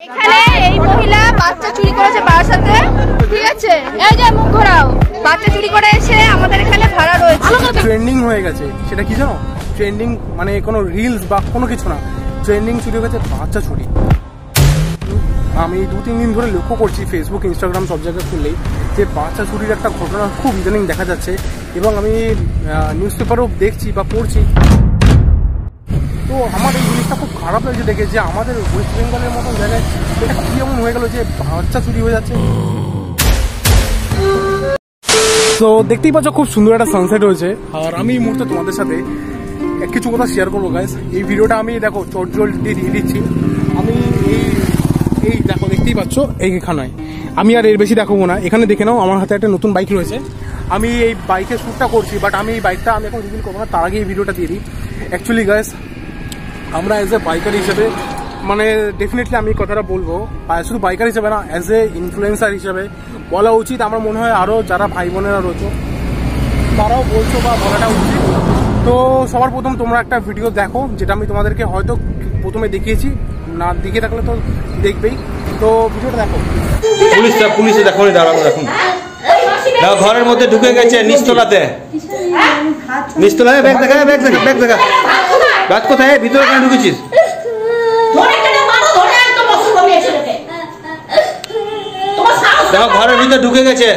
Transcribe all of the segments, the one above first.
এখানে এই মহিলা বাচ্চা চুরি করেছে বাসাতে, ঠিক আছে? এই যে মুখ ঘোরাও, বাচ্চা চুরি করে এসে আমাদের এখানে ভাড়া রয়েছে। ট্রেন্ডিং হয়ে গেছে, সেটা কি জানো? ট্রেন্ডিং মানে কোনো রিলস বা কোনো কিছু না, ট্রেন্ডিং চুরি হয়ে গেছে বাচ্চা চুরি। আমি 2-3 দিন ধরে লক্ষ্য করছি ফেসবুক ইনস্টাগ্রাম সব জায়গায় খুললেই যে বাচ্চা চুরির একটা ঘটনা খুব ইদানিং দেখা যাচ্ছে, এবং আমি নিউজ পেপারও দেখছি বা পড়ছি। তো আমার এই জিনিসটা খুব খারাপ লাগছে দেখে যে আমাদের ওয়েস্ট বেঙ্গলের মতন জায়গায় এটা কি এমন হয়ে গেল যে বাচ্চা চুরি হয়ে যাচ্ছে। তো দেখতেই পাচ্ছ খুব সুন্দর একটা সানসেট হয়েছে, আর আমি এই মুহূর্তে তোমাদের সাথে কিছু কথা শেয়ার করবো গাইস। এই ভিডিওটা আমি দেখো চটজল দিয়ে দিচ্ছি। আমি এই দেখো দেখতেই পাচ্ছ এইখানে, আমি আর এর বেশি দেখাবো না। এখানে দেখে নাও আমার হাতে একটা নতুন বাইক রয়েছে, আমি এই বাইকের শ্যুটটা করছি, বাট আমি এই বাইকটা আমি এখন রিভিল করবো না, তার আগে এই ভিডিওটা দিয়ে দিই। অ্যাকচুয়ালি গাইস আমরা অ্যাজ এ বাইকার হিসেবে মানে ডেফিনেটলি আমি কথাটা বলবো, শুধু বাইকার হিসেবে না, অ্যাজ এ ইনফ্লুয়েন্সার হিসেবে বলা উচিত। আমার মনে হয় আরও যারা ভাই বোনেরা রয়েছে তারাও বলছো বা বলাটা উচিত। তো সবার প্রথম তোমরা একটা ভিডিও দেখো, যেটা আমি তোমাদেরকে হয়তো প্রথমে দেখিয়েছি, না দেখে থাকলে তো দেখবেই। তো ভিডিওটা দেখো। পুলিশে দেখো, দাঁড়াবো এখন। ঘরের মধ্যে ঢুকে গেছে নিচতলাতে, নিচতলায় ব্যাগ দেখা, ব্যাগ দেখা, ব্যাগ দেখা। ব্যাগ কোথায়? ভিতরে কেন ঢুকেছিস? দেখো ঘরের ভিতরে ঢুকে গেছে,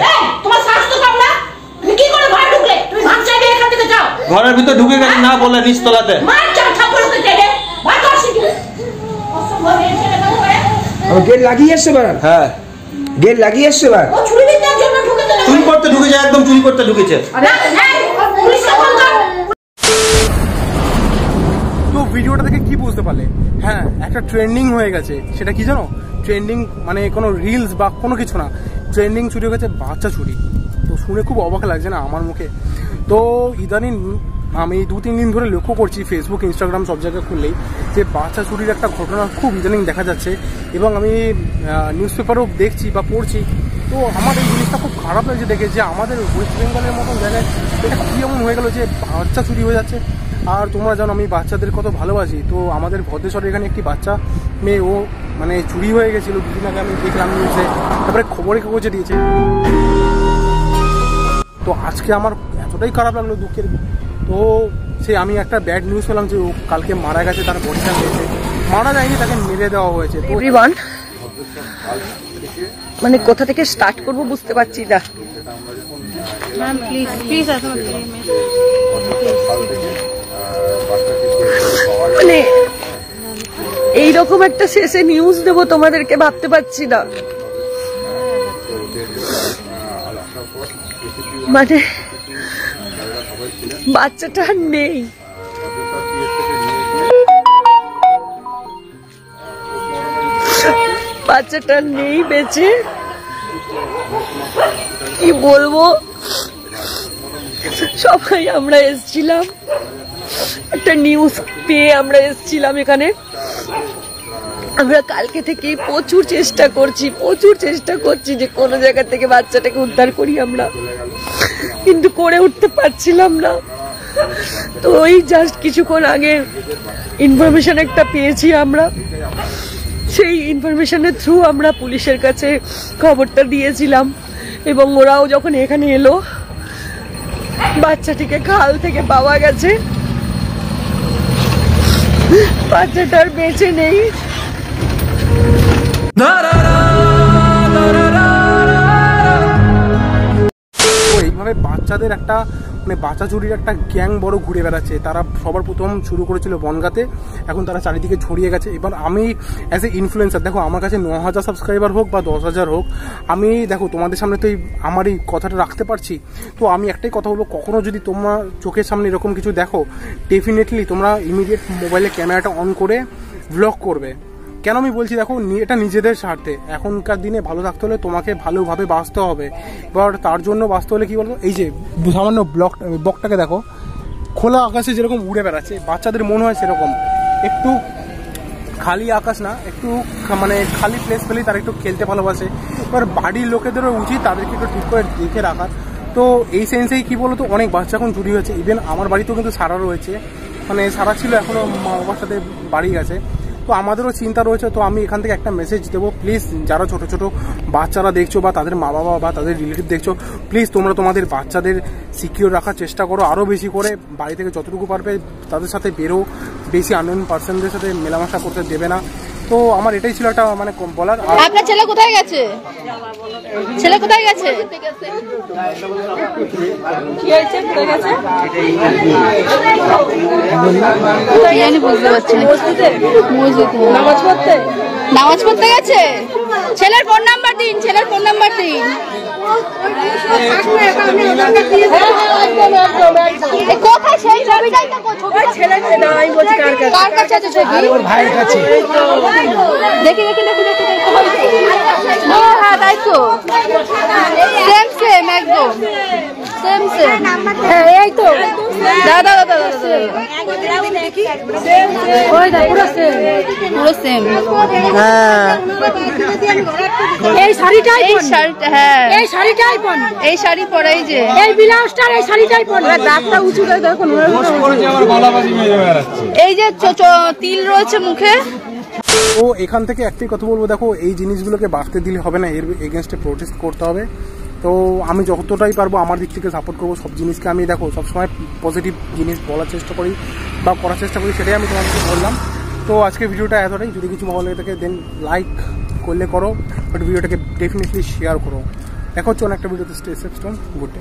ঘরের ভিতর ঢুকে গেছে না বলে নিচতলাতে। গেট লাগিয়ে এসছে এবার? হ্যাঁ, গেট লাগিয়ে এসছে এবার। চুরি করতে ঢুকেছে, একদম চুরি করতে ঢুকেছে। তো ভিডিওটা দেখে কি বুঝতে পারলে? হ্যাঁ, একটা ট্রেন্ডিং হয়ে গেছে, সেটা কি জানো? ট্রেন্ডিং মানে কোনো রিলস বা কোনো কিছু না, ট্রেন্ডিং চুরি হয়ে গেছে বাচ্চা চুরি। তো শুনে খুব অবাক লাগছে না আমার মুখে? তো ইদানিং আমি 2-3 দিন ধরে লক্ষ্য করছি ফেসবুক ইনস্টাগ্রাম সব জায়গায় খুললেই যে বাচ্চা চুরির একটা ঘটনা খুব ইদানিং দেখা যাচ্ছে, এবং আমি নিউজ পেপারও দেখছি বা পড়ছি। তো আমার এই জিনিসটা খুব খারাপ লাগছে দেখে যে আমাদের ওয়েস্ট বেঙ্গলের মতন জায়গায় এটা কী এমন হয়ে গেল যে বাচ্চা চুরি হয়ে যাচ্ছে। আর তোমরা জানো আমি বাচ্চাদের কত ভালোবাসি। তো আমাদের ভদ্রেশ্বরের এখানে একটি বাচ্চা মেয়ে, ও মানে চুরি হয়ে গেছিলো দুদিন আগে, আমি দেখলাম নিউজে, তারপরে খবরে কাগজে দিয়েছে। তো আজকে আমার এতটাই খারাপ লাগলো, দুঃখের। তো সে আমি একটা ব্যাড নিউজ পেলাম যে ও কালকে মারা গেছে, তার বডিটা পেয়েছে। মারা যায়নি, তাকে মেরে দেওয়া হয়েছে। এভরিওয়ান, মানে কোথা থেকে স্টার্ট করব বুঝতে পারছি না। ম্যাম প্লিজ প্লিজ আসুন। মানে এইরকম একটা শেষে নিউজ দেবো তোমাদেরকে ভাবতে পারছি না। মানে বাচ্চাটা নেই, বাচ্চাটা নেই বেঁচে। কি বলবো, সবাই আমরা এসেছিলাম, একটা নিউজ পেয়ে আমরা এসেছিলাম এখানে। আমরা কালকে থেকে প্রচুর চেষ্টা করছি যে কোনো জায়গা থেকে বাচ্চাটাকে উদ্ধার করি আমরা, কিন্তু করে উঠতে পারছিলাম না। তো ওই জাস্ট কিছুক্ষণ আগে ইনফরমেশন একটা পেয়েছি আমরা, সেই ইনফরমেশনের থ্রু আমরা পুলিশের কাছে খবরটা দিয়েছিলাম, এবং ওরাও যখন এখানে এলো বাচ্চাটিকে খাল থেকে পাওয়া গেছে। বাচ্চাটার বেঁচে নেই। এইভাবে বাচ্চাদের একটা মানে বাচ্চা চুরির একটা গ্যাং বড় ঘুরে বেড়াচ্ছে। তারা সবার প্রথম শুরু করেছিল বনগাঁতে, এখন তারা চারিদিকে ছড়িয়ে গেছে। এবার আমি অ্যাজ এ ইনফ্লুয়েন্সার, দেখো আমার কাছে 9,000 সাবস্ক্রাইবার হোক বা 10,000 হোক, আমি দেখো তোমাদের সামনে তো আমার এই কথাটা রাখতে পারছি। তো আমি একটাই কথা বলবো, কখনো যদি তোমার চোখের সামনে এরকম কিছু দেখো, ডেফিনেটলি তোমরা ইমিডিয়েট মোবাইলে ক্যামেরাটা অন করে ব্লগ করবে। কেন আমি বলছি, দেখো এটা নিজেদের স্বার্থে। এখনকার দিনে ভালো থাকতে হলে তোমাকে ভালোভাবে বাঁচতে হবে। এবার তার জন্য বাঁচতে হলে কি বলতো, এই যে সামান্য বকটাকে দেখো, খোলা আকাশে যেরকম উড়ে বেড়াচ্ছে, বাচ্চাদের মনে হয় সেরকম। একটু খালি আকাশ না, একটু মানে খালি প্লেস পেলেই তারা একটু খেলতে ভালোবাসে। এবার বাড়ির লোকেদেরও উচিত তাদেরকে একটু ঠিক করে দেখে রাখার। তো এই সেন্সেই কি বলতো, অনেক বাচ্চা এখন চুরি হয়েছে। ইভেন আমার বাড়িতেও কিন্তু সারা রয়েছে, মানে সারা ছিল, এখনও মা বাবার সাথে বাড়ি গেছে। তো আমাদেরও চিন্তা রয়েছে। তো আমি এখান থেকে একটা মেসেজ দেবো, প্লিজ যারা ছোট ছোট বাচ্চারা দেখছো বা তাদের মা বাবা বা তাদের রিলেটিভ দেখছো, প্লিজ তোমরা তোমাদের বাচ্চাদের সিকিউর রাখার চেষ্টা করো, আরও বেশি করে বাড়ি থেকে যতটুকু পারবে তাদের সাথে বেরো, বেশি আননোন পার্সনদের সাথে মেলামেশা করতে দেবে না। তো আমার এটাই ছিল একটা মানে বলার। আপনার ছেলে কোথায় গেছে? ছেলে কোথায় গেছে? বুঝতে পারছি না। নামাজ পড়তে গেছে। ছেলের ফোন নাম্বার দিন, ছেলের ফোন নাম্বার দিন। কোথায় সেই ছবিটাই তো কার কাছে আছে ছবি? ওর ভাইয়ের কাছে। দেখি দেখি দেখি দেখি। হ্যাঁ তাই তো, সেম সেম একদম সেম সেম। হ্যাঁ এই তো দাদা দাদা দাদা পুরো সেম পুরো সেম। হ্যাঁ এই শাড়িটাই এই শাড়িটা, হ্যাঁ এই শাড়িটাই পন, এই শাড়ি পরাই যে এই ব্লাউজটার এই শাড়িটাই পন। দাঁতটা উঁচু করে দেখুন, এই যে তিল রয়েছে মুখে। তো এখান থেকে একটাই কথা বলবো, দেখো এই জিনিসগুলোকে বাড়তে দিলে হবে না, এর এগেনস্টে প্রোটেস্ট করতে হবে। তো আমি যতটাই পারবো আমার দিক থেকে সাপোর্ট করবো সব জিনিসকে। আমি দেখো সবসময় পজিটিভ জিনিস বলার চেষ্টা করি বা করার চেষ্টা করি, সেটাই আমি তোমাদেরকে বললাম। তো আজকে ভিডিওটা এতটাই। যদি কিছু ভালো লাগে থাকে দেন লাইক করলে করো, বাট ভিডিওটাকে ডেফিনেটলি শেয়ার করো। দেখা হচ্ছে অনেকটা ভিডিওতে। Stay safe, strong, good day.